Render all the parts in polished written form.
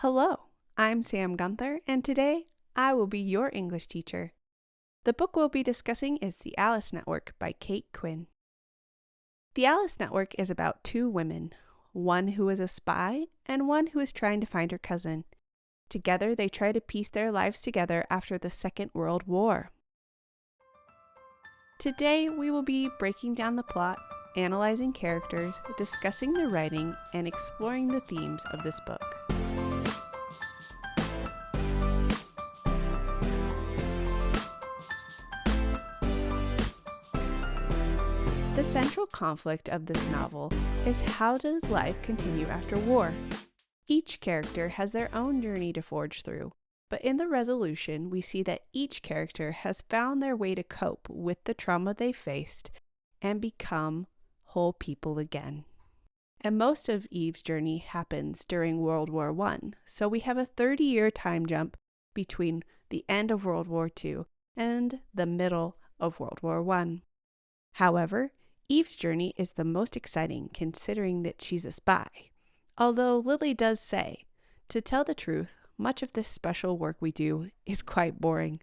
Hello, I'm Sam Gunther, and today I will be your English teacher. The book we'll be discussing is The Alice Network by Kate Quinn. The Alice Network is about two women, one who is a spy and one who is trying to find her cousin. Together, they try to piece their lives together after the Second World War. Today, we will be breaking down the plot, analyzing characters, discussing the writing, and exploring the themes of this book. The central conflict of this novel is how does life continue after war? Each character has their own journey to forge through, but in the resolution we see that each character has found their way to cope with the trauma they faced and become whole people again. And most of Eve's journey happens during World War I, so we have a 30-year time jump between the end of World War II and the middle of World War I. However, Eve's journey is the most exciting considering that she's a spy. Although Lily does say, to tell the truth, much of this special work we do is quite boring.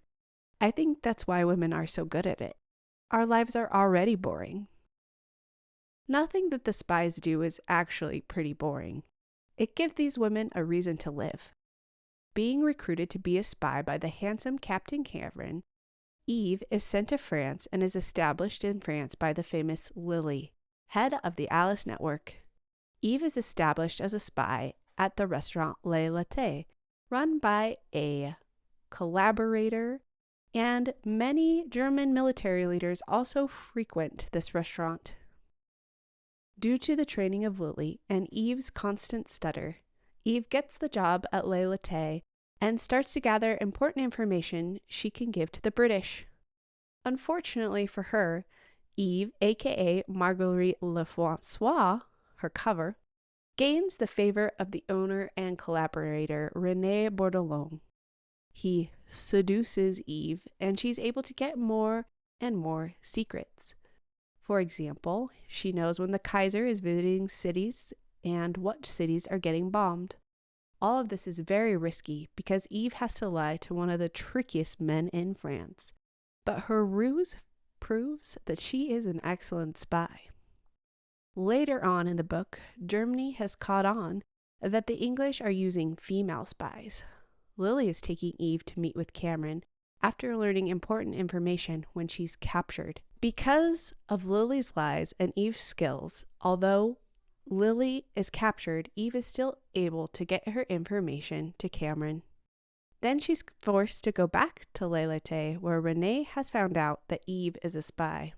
I think that's why women are so good at it. Our lives are already boring. Nothing that the spies do is actually pretty boring. It gives these women a reason to live. Being recruited to be a spy by the handsome Captain Cameron, Eve is sent to France and is established in France by the famous Lily, head of the Alice Network. Eve is established as a spy at the restaurant Le Latte, run by a collaborator, and many German military leaders also frequent this restaurant. Due to the training of Lily and Eve's constant stutter, Eve gets the job at Le Latte and starts to gather important information she can give to the British. Unfortunately for her, Eve, aka Marguerite Lefrancois, her cover, gains the favor of the owner and collaborator René Bordelon. He seduces Eve, and she's able to get more and more secrets. For example, she knows when the Kaiser is visiting cities and what cities are getting bombed. All of this is very risky because Eve has to lie to one of the trickiest men in France. But her ruse proves that she is an excellent spy. Later on in the book, Germany has caught on that the English are using female spies. Lily is taking Eve to meet with Cameron after learning important information when she's captured. Because of Lily's lies and Eve's skills, although Lily is captured, Eve is still able to get her information to Cameron. Then she's forced to go back to Le Latte, where Renee has found out that Eve is a spy.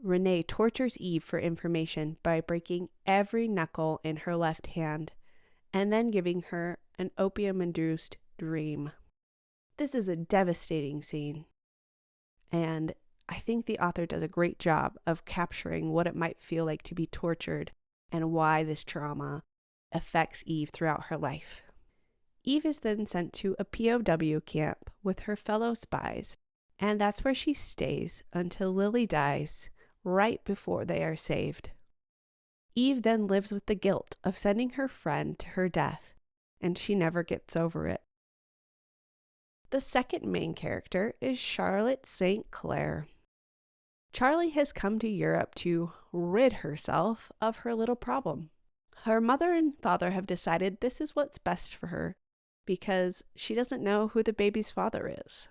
Renee tortures Eve for information by breaking every knuckle in her left hand and then giving her an opium-induced dream. This is a devastating scene, and I think the author does a great job of capturing what it might feel like to be tortured and why this trauma affects Eve throughout her life. Eve is then sent to a POW camp with her fellow spies, and that's where she stays until Lily dies right before they are saved. Eve then lives with the guilt of sending her friend to her death, and she never gets over it. The second main character is Charlotte St. Clair. Charlie has come to Europe to rid herself of her little problem. Her mother and father have decided this is what's best for her because she doesn't know who the baby's father is.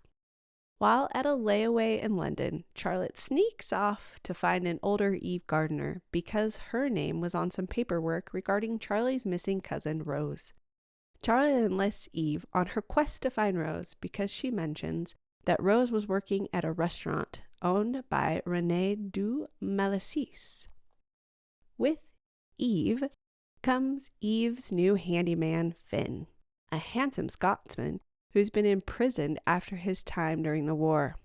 While at a layaway in London, Charlotte sneaks off to find an older Eve Gardner because her name was on some paperwork regarding Charlie's missing cousin, Rose. Charlie enlists Eve on her quest to find Rose because she mentions that Rose was working at a restaurant owned by René du Malicis. With Eve comes Eve's new handyman, Finn, a handsome Scotsman who's been imprisoned after his time during the war.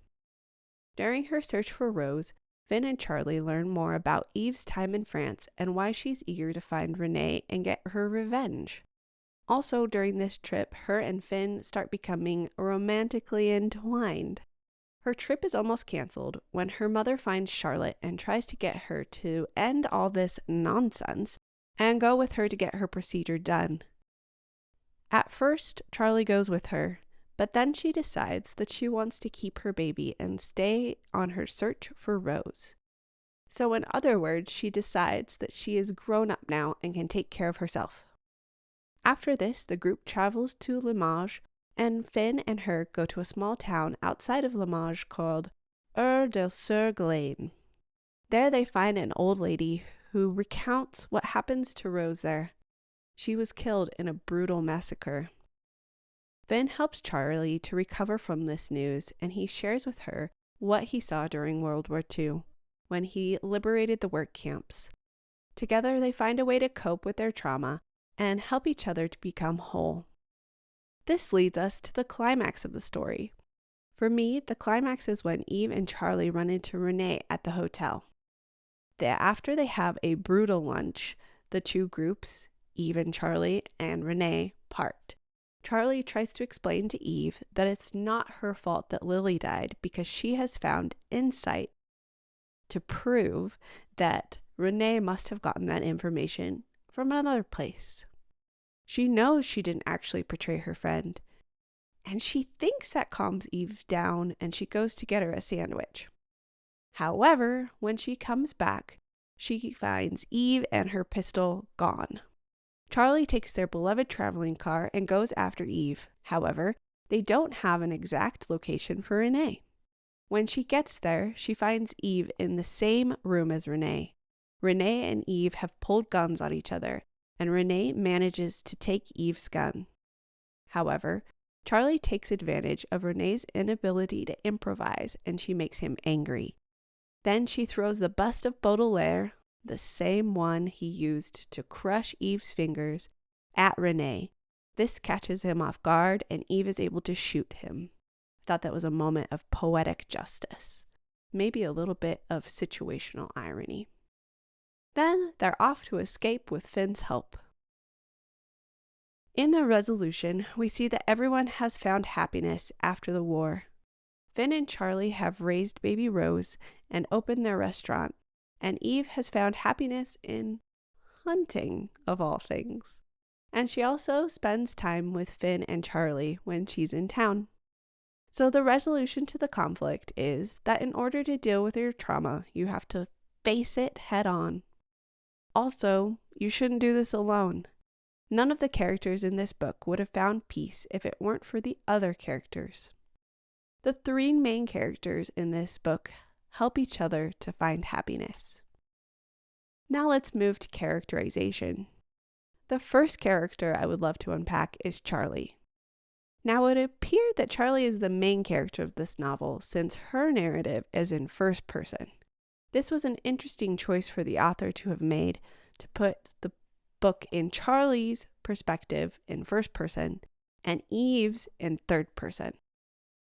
During her search for Rose, Finn and Charlie learn more about Eve's time in France and why she's eager to find Renee and get her revenge. Also, during this trip, her and Finn start becoming romantically entwined. Her trip is almost canceled when her mother finds Charlotte and tries to get her to end all this nonsense and go with her to get her procedure done. At first, Charlie goes with her, but then she decides that she wants to keep her baby and stay on her search for Rose. So in other words, she decides that she is grown up now and can take care of herself. After this, the group travels to Limoges, and Finn and her go to a small town outside of Limoges called Ur-del-sur-Glane. There they find an old lady who recounts what happens to Rose there. She was killed in a brutal massacre. Finn helps Charlie to recover from this news, and he shares with her what he saw during World War II, when he liberated the work camps. Together they find a way to cope with their trauma and help each other to become whole. This leads us to the climax of the story. For me, the climax is when Eve and Charlie run into Renee at the hotel. After they have a brutal lunch, the two groups, Eve and Charlie and Renee, part. Charlie tries to explain to Eve that it's not her fault that Lily died because she has found insight to prove that Renee must have gotten that information from another place. She knows she didn't actually betray her friend, and she thinks that calms Eve down, and she goes to get her a sandwich. However, when she comes back, she finds Eve and her pistol gone. Charlie takes their beloved traveling car and goes after Eve. However, they don't have an exact location for Renee. When she gets there, she finds Eve in the same room as Renee. Renee and Eve have pulled guns on each other, and Renee manages to take Eve's gun. However, Charlie takes advantage of Renee's inability to improvise, and she makes him angry. Then she throws the bust of Baudelaire, the same one he used to crush Eve's fingers, at Renee. This catches him off guard, and Eve is able to shoot him. I thought that was a moment of poetic justice, maybe a little bit of situational irony. Then they're off to escape with Finn's help. In the resolution, we see that everyone has found happiness after the war. Finn and Charlie have raised baby Rose and opened their restaurant, and Eve has found happiness in hunting, of all things. And she also spends time with Finn and Charlie when she's in town. So the resolution to the conflict is that in order to deal with your trauma, you have to face it head on. Also, you shouldn't do this alone. None of the characters in this book would have found peace if it weren't for the other characters. The three main characters in this book help each other to find happiness. Now let's move to characterization. The first character I would love to unpack is Charlie. Now it appeared that Charlie is the main character of this novel since her narrative is in first person. This was an interesting choice for the author to have made, to put the book in Charlie's perspective in first person and Eve's in third person.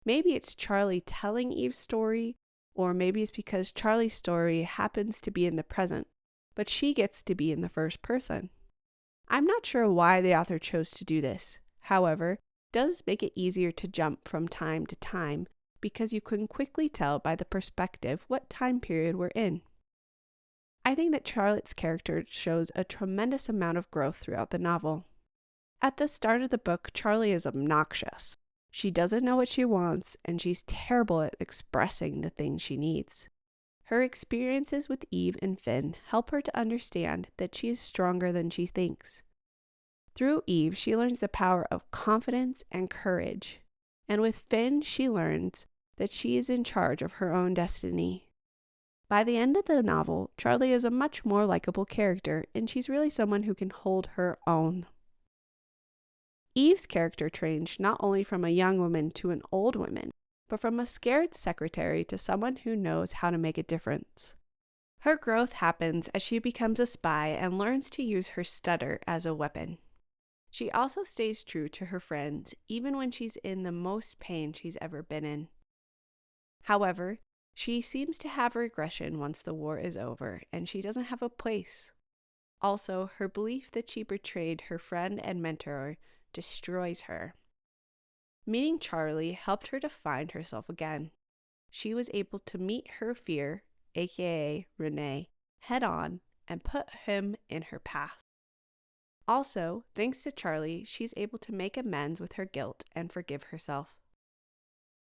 Maybe it's Charlie telling Eve's story, or maybe it's because Charlie's story happens to be in the present, but she gets to be in the first person. I'm not sure why the author chose to do this. However, it does make it easier to jump from time to time because you can quickly tell by the perspective what time period we're in. I think that Charlotte's character shows a tremendous amount of growth throughout the novel. At the start of the book, Charlie is obnoxious. She doesn't know what she wants, and she's terrible at expressing the things she needs. Her experiences with Eve and Finn help her to understand that she is stronger than she thinks. Through Eve, she learns the power of confidence and courage. And with Finn, she learns that she is in charge of her own destiny. By the end of the novel, Charlie is a much more likable character, and she's really someone who can hold her own. Eve's character changed not only from a young woman to an old woman, but from a scared secretary to someone who knows how to make a difference. Her growth happens as she becomes a spy and learns to use her stutter as a weapon. She also stays true to her friends, even when she's in the most pain she's ever been in. However, she seems to have regression once the war is over, and she doesn't have a place. Also, her belief that she betrayed her friend and mentor destroys her. Meeting Charlie helped her to find herself again. She was able to meet her fear, aka Renee, head on and put him in her path. Also, thanks to Charlie, she's able to make amends with her guilt and forgive herself.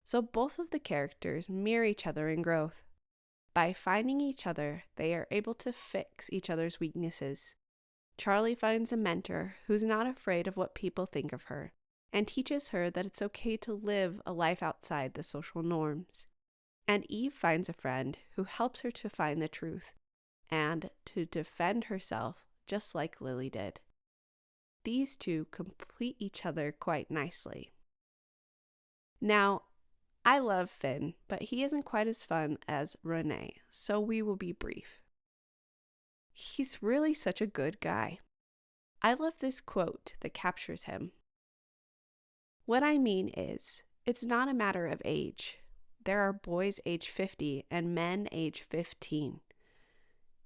So both of the characters mirror each other in growth. By finding each other, they are able to fix each other's weaknesses. Charlie finds a mentor who's not afraid of what people think of her and teaches her that it's okay to live a life outside the social norms. And Eve finds a friend who helps her to find the truth and to defend herself just like Lily did. These two complete each other quite nicely. Now, I love Finn, but he isn't quite as fun as Renee, so we will be brief. He's really such a good guy. I love this quote that captures him. What I mean is, it's not a matter of age. There are boys age 50 and men age 15.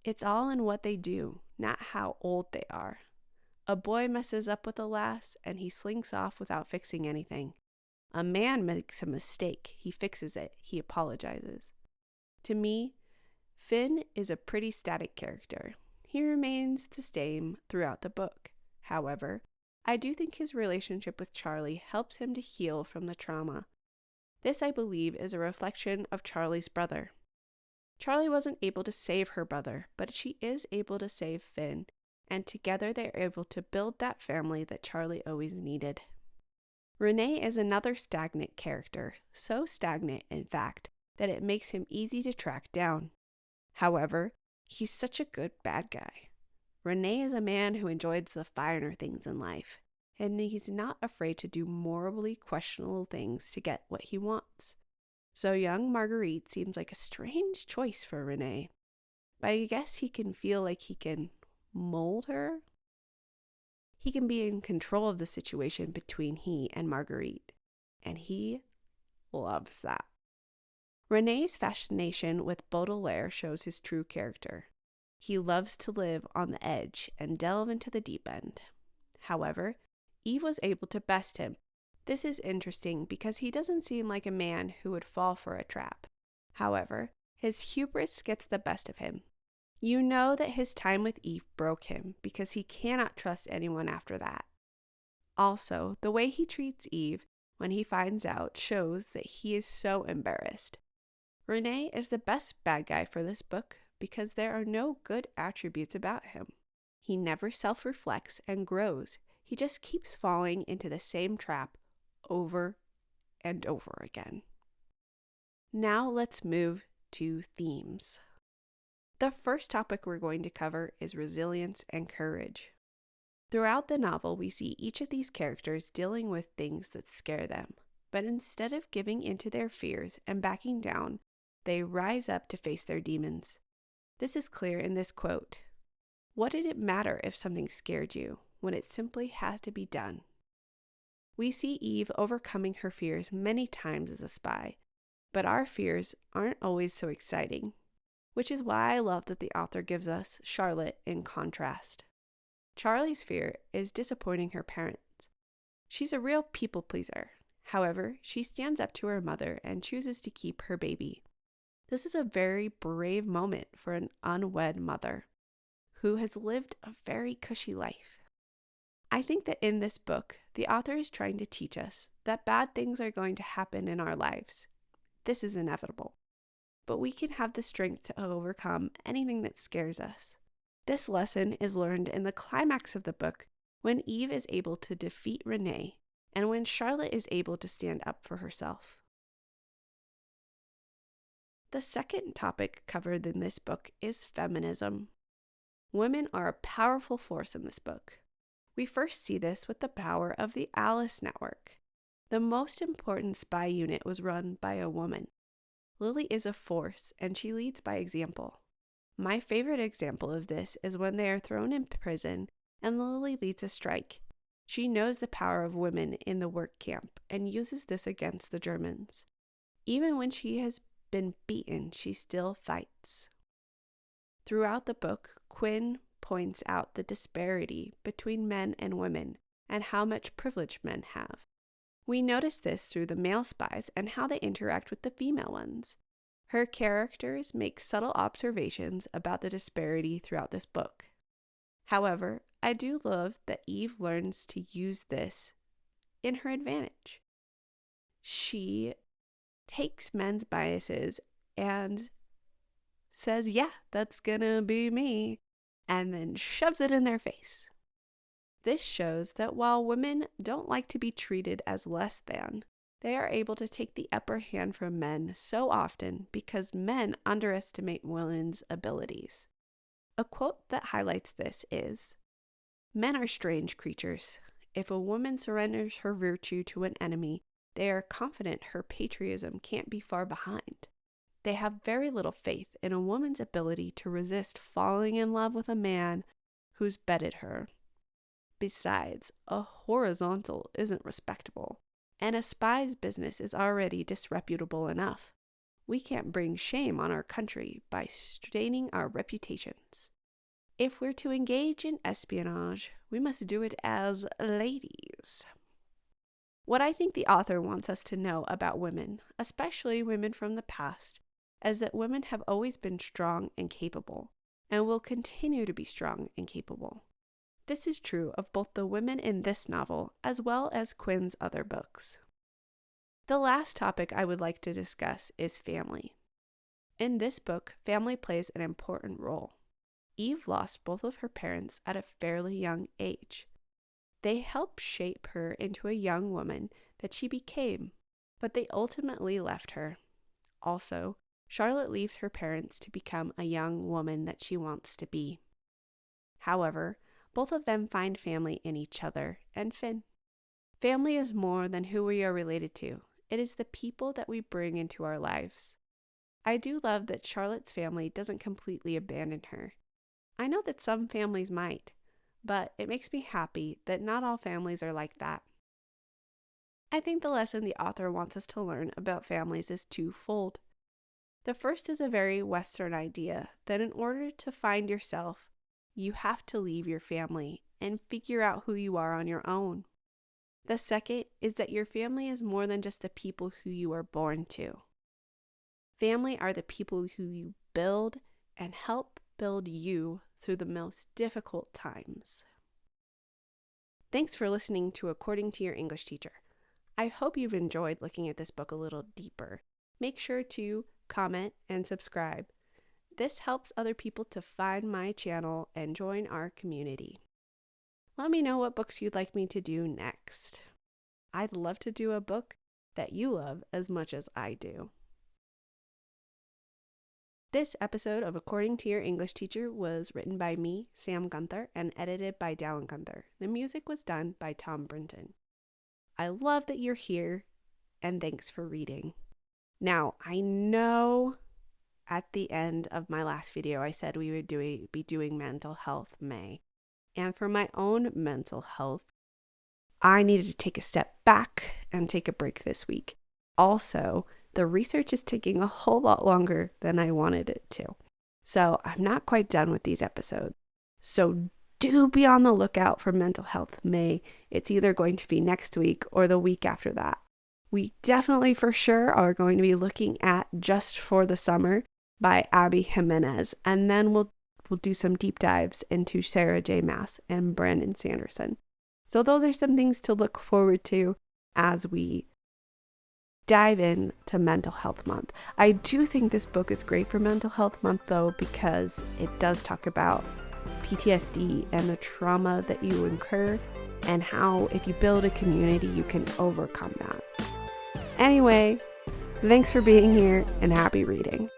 It's all in what they do, not how old they are. A boy messes up with a lass and he slinks off without fixing anything. A man makes a mistake, he fixes it, he apologizes. To me, Finn is a pretty static character. He remains the same throughout the book. However, I do think his relationship with Charlie helps him to heal from the trauma. This, I believe, is a reflection of Charlie's brother. Charlie wasn't able to save her brother, but she is able to save Finn, and together they are able to build that family that Charlie always needed. Renee is another stagnant character, so stagnant, in fact, that it makes him easy to track down. However, he's such a good bad guy. Renee is a man who enjoys the finer things in life, and he's not afraid to do morally questionable things to get what he wants. So young Marguerite seems like a strange choice for Renee, but I guess he can feel like he can mold her. He can be in control of the situation between he and Marguerite, and he loves that. Renee's fascination with Baudelaire shows his true character. He loves to live on the edge and delve into the deep end. However, Eve was able to best him. This is interesting because he doesn't seem like a man who would fall for a trap. However, his hubris gets the best of him. You know that his time with Eve broke him because he cannot trust anyone after that. Also, the way he treats Eve when he finds out shows that he is so embarrassed. Renee is the best bad guy for this book because there are no good attributes about him. He never self-reflects and grows. He just keeps falling into the same trap over and over again. Now let's move to themes. The first topic we're going to cover is resilience and courage. Throughout the novel, we see each of these characters dealing with things that scare them, but instead of giving into their fears and backing down, they rise up to face their demons. This is clear in this quote. What did it matter if something scared you when it simply had to be done? We see Eve overcoming her fears many times as a spy, but our fears aren't always so exciting, which is why I love that the author gives us Charlotte in contrast. Charlie's fear is disappointing her parents. She's a real people pleaser. However, she stands up to her mother and chooses to keep her baby. This is a very brave moment for an unwed mother who has lived a very cushy life. I think that in this book, the author is trying to teach us that bad things are going to happen in our lives. This is inevitable. But we can have the strength to overcome anything that scares us. This lesson is learned in the climax of the book when Eve is able to defeat Renee and when Charlotte is able to stand up for herself. The second topic covered in this book is feminism. Women are a powerful force in this book. We first see this with the power of the Alice Network. The most important spy unit was run by a woman. Lily is a force, and she leads by example. My favorite example of this is when they are thrown in prison and Lily leads a strike. She knows the power of women in the work camp and uses this against the Germans. Even when she has been beaten, she still fights. Throughout the book, Quinn points out the disparity between men and women and how much privilege men have. We notice this through the male spies and how they interact with the female ones. Her characters make subtle observations about the disparity throughout this book. However, I do love that Eve learns to use this in her advantage. She takes men's biases and says, yeah, that's gonna be me, and then shoves it in their face. This shows that while women don't like to be treated as less than, they are able to take the upper hand from men so often because men underestimate women's abilities. A quote that highlights this is, "Men are strange creatures. If a woman surrenders her virtue to an enemy, they are confident her patriotism can't be far behind. They have very little faith in a woman's ability to resist falling in love with a man who's betted her. Besides, a horizontal isn't respectable, and a spy's business is already disreputable enough. We can't bring shame on our country by staining our reputations. If we're to engage in espionage, we must do it as ladies." What I think the author wants us to know about women, especially women from the past, is that women have always been strong and capable, and will continue to be strong and capable. This is true of both the women in this novel as well as Quinn's other books. The last topic I would like to discuss is family. In this book, family plays an important role. Eve lost both of her parents at a fairly young age. They helped shape her into a young woman that she became, but they ultimately left her. Also, Charlotte leaves her parents to become a young woman that she wants to be. However, both of them find family in each other and Finn. Family is more than who we are related to. It is the people that we bring into our lives. I do love that Charlotte's family doesn't completely abandon her. I know that some families might, but it makes me happy that not all families are like that. I think the lesson the author wants us to learn about families is twofold. The first is a very Western idea that in order to find yourself, you have to leave your family and figure out who you are on your own. The second is that your family is more than just the people who you are born to. Family are the people who you build and help build you through the most difficult times. Thanks for listening to According to Your English Teacher. I hope you've enjoyed looking at this book a little deeper. Make sure to comment and subscribe. This helps other people to find my channel and join our community. Let me know what books you'd like me to do next. I'd love to do a book that you love as much as I do. This episode of According to Your English Teacher was written by me, Sam Gunther, and edited by Dallin Gunther. The music was done by Tom Brinton. I love that you're here, and thanks for reading. Now, I know at the end of my last video, I said we would be doing Mental Health May. And for my own mental health, I needed to take a step back and take a break this week. Also, the research is taking a whole lot longer than I wanted it to. So I'm not quite done with these episodes. So do be on the lookout for Mental Health May. It's either going to be next week or the week after that. We definitely for sure are going to be looking at Just for the Summer by Abby Jimenez. And then we'll do some deep dives into Sarah J. Maas and Brandon Sanderson. So those are some things to look forward to as we dive into Mental Health Month. I do think this book is great for Mental Health Month though, because it does talk about PTSD and the trauma that you incur and how if you build a community, you can overcome that. Anyway, thanks for being here and happy reading.